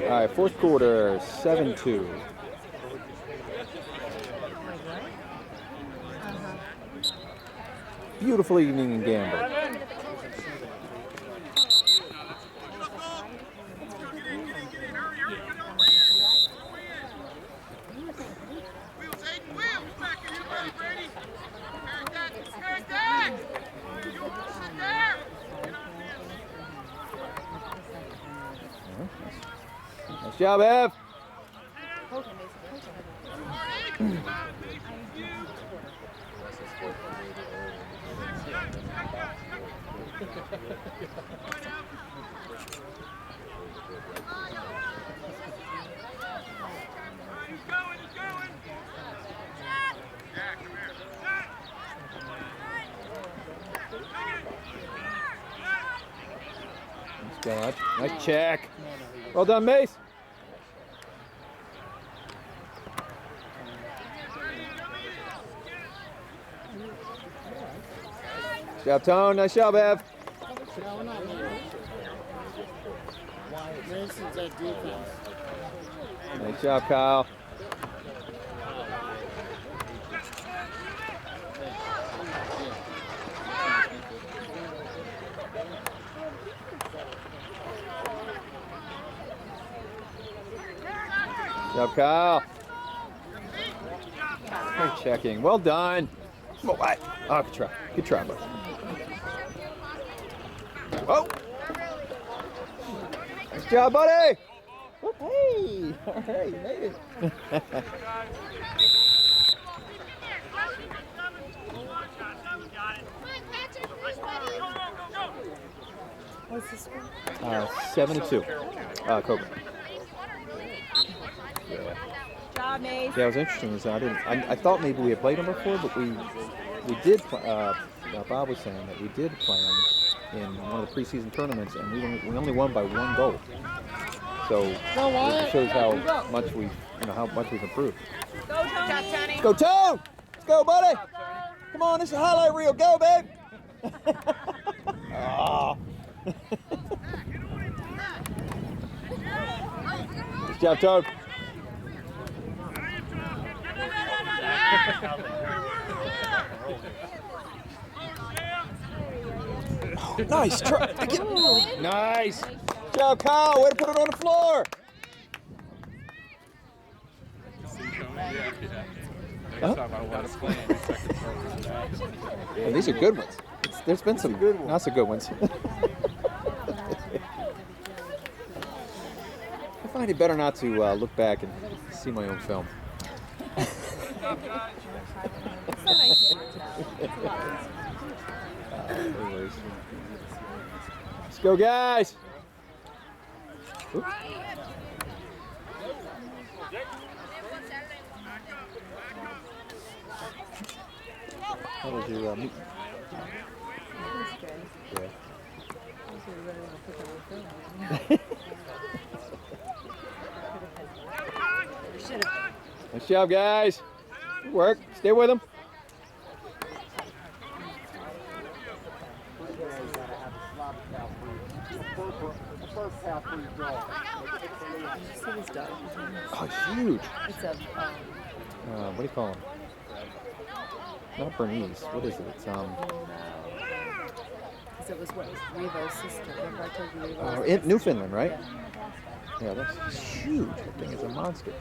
All right, fourth quarter, 7-2. Beautiful evening in Gamble. Nice job, Ev. Nice check. Well done, Mace. Nice job, Tone. Nice job, Ev. Nice job, Kyle. Good job, Kyle. Great checking. Well done. Oh, good try. Good try, bud. Whoa. Nice job, buddy. Hey. All right, you made it. What's the score? 7-2. Cobra. Job, Mace. Yeah, it was interesting. Is I thought maybe we had played them before, but we did. Bob was saying that we did play them in one of the preseason tournaments, and we only won by 1 goal. So it shows how much we've improved. Go, Tony. Let's go, Tone. Let's go, buddy. Come on, this is a highlight reel. Go, babe. Oh. Good job, Tone. Oh, nice try. Nice. Good job, Kyle. Way to put it on the floor. And these are good ones. There's been some good ones. Not so good ones. I find it better not to look back and see my own film. Let's go, guys. Oops. How was your meeting? Yeah. Nice job, guys. Good work. Stay with them. Oh, huge. It's a, what do you call them? Not Bernese. What is it? It's because it was what Revo's sister. Remember I told you Revo's in Newfoundland, right? Yeah, that's huge. That thing is a monster.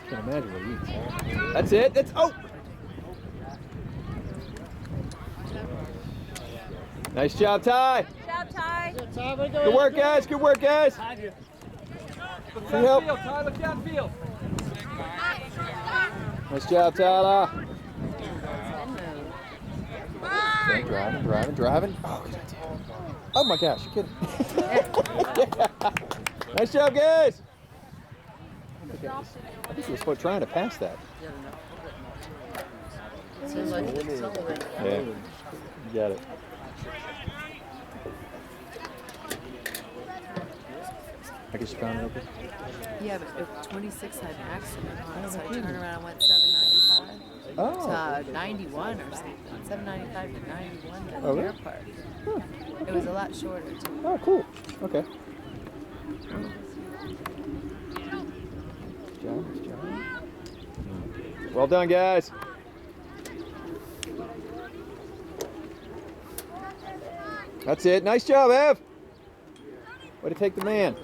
Can't imagine what he eats. That's it. That's Nice job, Ty. Good job, Ty. Good work, guys. Good work, guys. Look downfield, Ty. Look downfield. Nice job, Tyler. Okay, driving. Oh my gosh, you're kidding. Yeah. Nice job, guys. I think he was trying to pass that. Yeah, you got it. I guess you found it open? Yeah, but if 26 had an accident on it, so I turned around and went 795 to 91 or something. 795 to 91 at the airport. Huh. It was a lot shorter too. Oh, cool. Okay. Nice job, nice job. Well done, guys. That's it. Nice job, Ev. Way to take the man. Good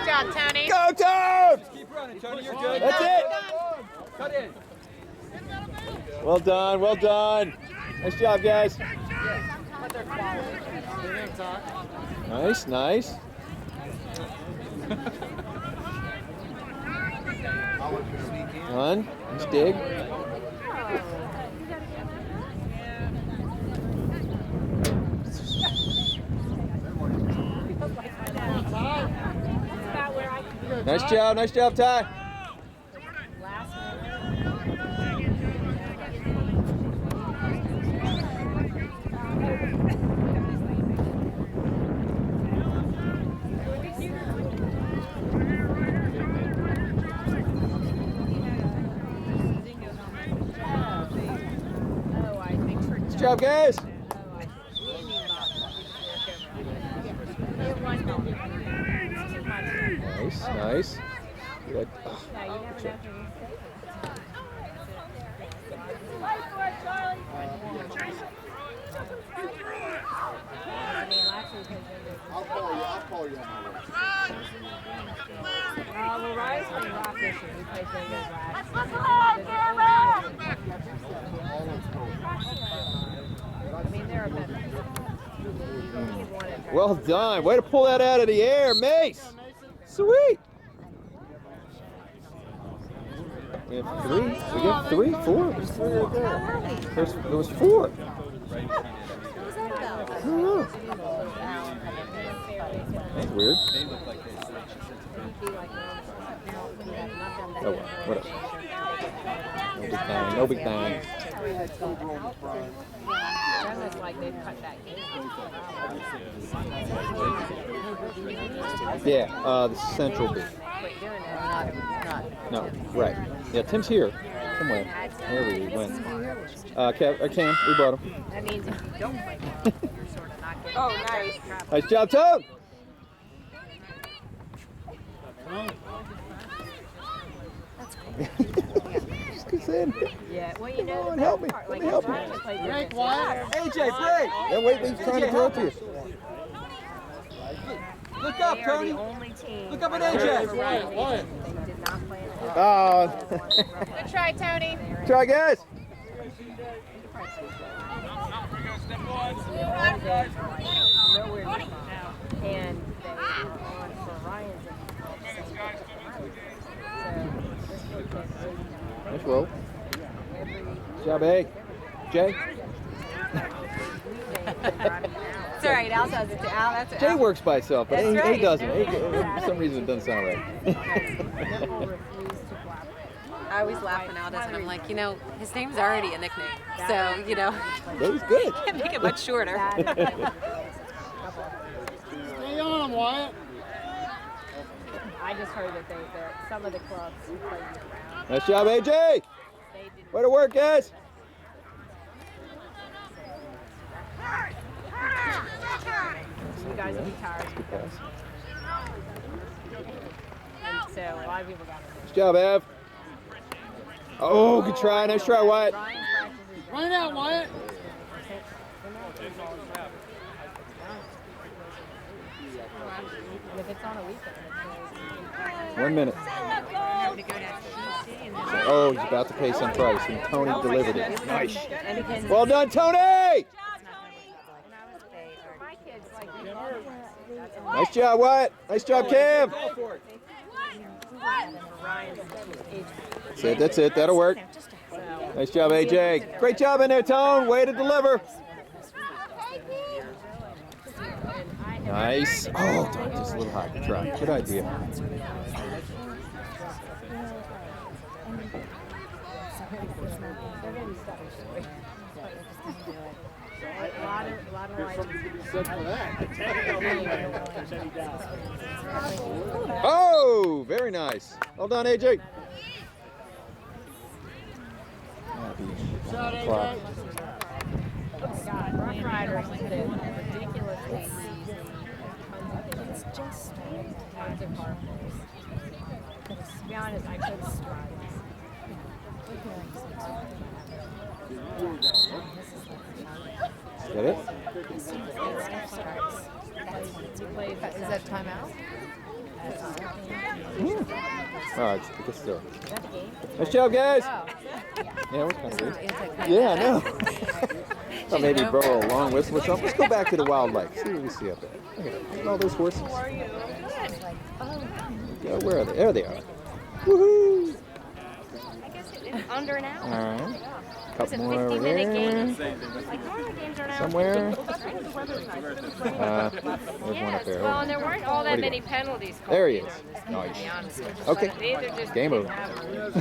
job, Tony. Go, Toad! Keep running, Tony. You're good. That's it. Cut in. Well done, well done. Nice job, guys. Nice, nice. One, nice dig. Nice job, Ty. Nice job, guys. Nice, nice. Good. Oh, good job. I'll call you on my way. Well, Ryan's playing rock this year. We played very good last I mean, they're a bit. Well done. Way to pull that out of the air, Mace. Sweet. We have three. We got three, four. There's three right there. There was four. I don't know. That's weird. Oh, well, whatever. No big thing. Almost like they've cut that game. Yeah, the central B. No, right. Yeah, Tim's here somewhere. Where we went. Cam, we brought him. That means if you don't play, you're sort of not getting. Oh, nice. Nice job, Toad. Just gets in. Yeah, well, you know. Come on, help me. Let me help you. Break, Wyatt. AJ, break. Yeah, wait, he's trying to throw to you. Look up, They are Tony. the only team. Look up at They AJ. did not play in the Oh. Good try, Tony. Try, guys. Nowhere near. And they were on for Ryan's. Nice roll. Good job, A. Jay. It's all right. Al does it. Al, that's it. Jay works by itself, but That's A right. doesn't. For some reason, it doesn't sound right. I always laugh when Al does it. I'm like, you know, his name's already a nickname. So, you know, That was good. can't make it much shorter. Stay on him, Wyatt. I just heard that some of the clubs who play year-round, Nice job, AJ. they didn't. Way to work, guys. You guys will be tired. Good pass. And so a lot of people got it. Nice job, Ev. Oh, good try. Nice try, Wyatt. Ryan's practices. Run it out, Wyatt. If it's on a weekend, it's 1 minute. Oh, he's about to pay some price, and Tony delivered it. Nice. Well done, Tony. my kids like Nice job, Wyatt. Nice job, Cam. Go for it. Ryan's age. That's it. That's it. That'll work. Nice job, AJ. Great job in there, Tone. Way to deliver. Nice. Oh, darn, just a little high. Good try. Good idea. A lot of Said for that. Oh, very nice. Well done, AJ. Happy. Shot, clock. AJ. God, Rough Riders put it ridiculously easy. It's just Tons of harmonies. To be honest, I could strike. Is that it? Is that timeout? All right, I guess so. Nice job, guys. Oh. Yeah, we're kind of good. Anti-climactic. Yeah, I know. Or maybe blow a long whistle or something. Let's go back to the wildlife. See what we see up there. Look at all those horses. Yeah, where are they? There they are. Woohoo! I guess it's under an hour. All right. It's a Couple more over 50-minute there. game. Like normal games are an hour. Somewhere. There's one up Yes, there. well, and there weren't all Where'd that he many go? penalties called. There he is. To be Nice. honest with you. Okay. These are just Game over. average.